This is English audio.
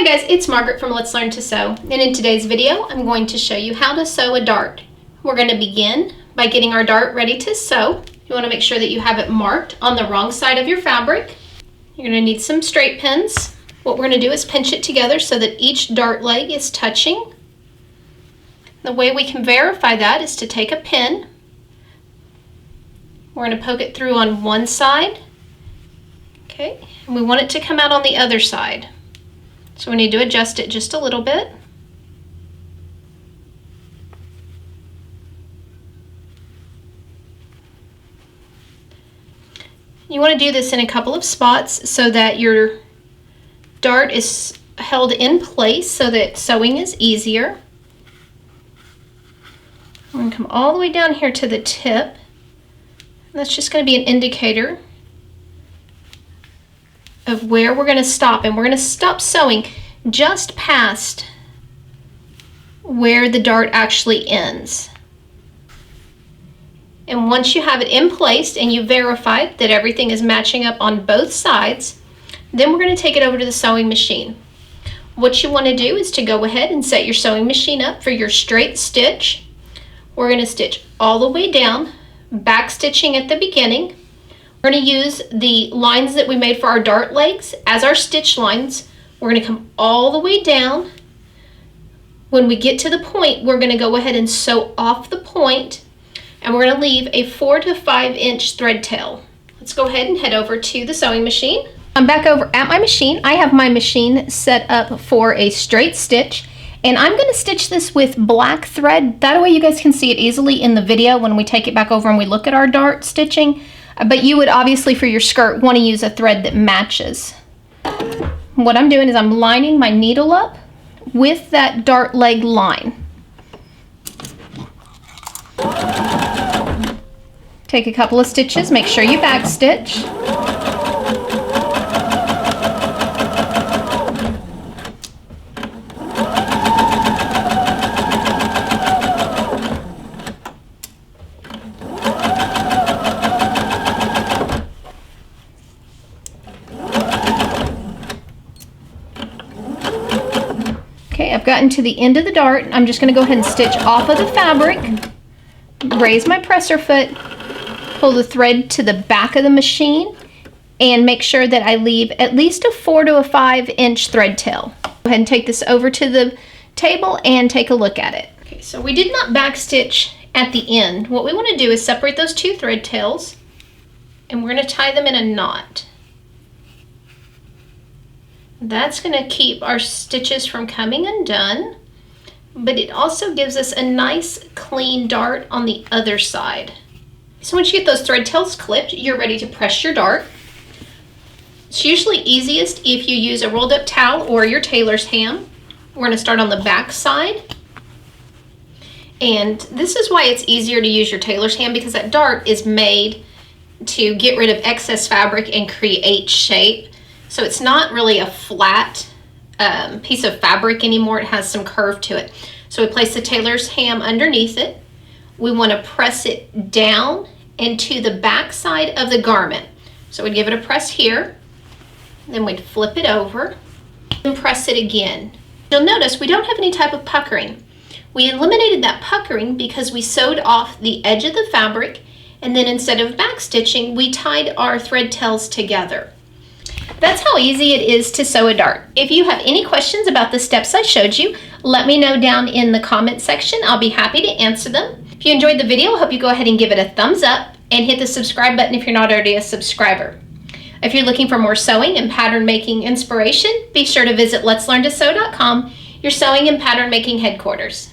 Hi guys, it's Margaret from Let's Learn to Sew, and in today's video I'm going to show you how to sew a dart. We're going to begin by getting our dart ready to sew. You want to make sure that you have it marked on the wrong side of your fabric. You're going to need some straight pins. What we're going to do is pinch it together so that each dart leg is touching. The way we can verify that is to take a pin. We're going to poke it through on one side. Okay, and we want it to come out on the other side. So we need to adjust it just a little bit. You want to do this in a couple of spots so that your dart is held in place so that sewing is easier. I'm going to come all the way down here to the tip. That's just going to be an indicator of where we're going to stop, and we're going to stop sewing just past where the dart actually ends. And once you have it in place and you verified that everything is matching up on both sides, then we're going to take it over to the sewing machine. What you want to do is to go ahead and set your sewing machine up for your straight stitch. We're going to stitch all the way down, back stitching at the beginning. We're going to use the lines that we made for our dart legs as our stitch lines. We're going to come all the way down. When we get to the point, we're going to go ahead and sew off the point, and we're going to leave a 4 to 5 inch thread tail. Let's go ahead and head over to the sewing machine. I'm back over at my machine. I have my machine set up for a straight stitch, and I'm going to stitch this with black thread. That way you guys can see it easily in the video when we take it back over and we look at our dart stitching. But you would obviously, for your skirt, want to use a thread that matches. What I'm doing is I'm lining my needle up with that dart leg line. Take a couple of stitches, make sure you back stitch. Okay, I've gotten to the end of the dart. I'm just going to go ahead and stitch off of the fabric, raise my presser foot, pull the thread to the back of the machine, and make sure that I leave at least a 4 to 5 inch thread tail. Go ahead and take this over to the table and take a look at it. Okay, so we did not back stitch at the end. What we want to do is separate those two thread tails, and we're going to tie them in a knot. That's going to keep our stitches from coming undone, but it also gives us a nice clean dart on the other side. So once you get those thread tails clipped, you're ready to press your dart. It's usually easiest if you use a rolled up towel or your tailor's ham. We're going to start on the back side. And this is why it's easier to use your tailor's ham, because that dart is made to get rid of excess fabric and create shape. So it's not really a flat piece of fabric anymore. It has some curve to it. So we place the tailor's ham underneath it. We want to press it down into the back side of the garment. So we'd give it a press here, then we'd flip it over and press it again. You'll notice we don't have any type of puckering. We eliminated that puckering because we sewed off the edge of the fabric, and then instead of back stitching, we tied our thread tails together. That's how easy it is to sew a dart. If you have any questions about the steps I showed you, let me know down in the comment section. I'll be happy to answer them. If you enjoyed the video, I hope you go ahead and give it a thumbs up and hit the subscribe button if you're not already a subscriber. If you're looking for more sewing and pattern making inspiration, be sure to visit letslearntosew.com, your sewing and pattern making headquarters.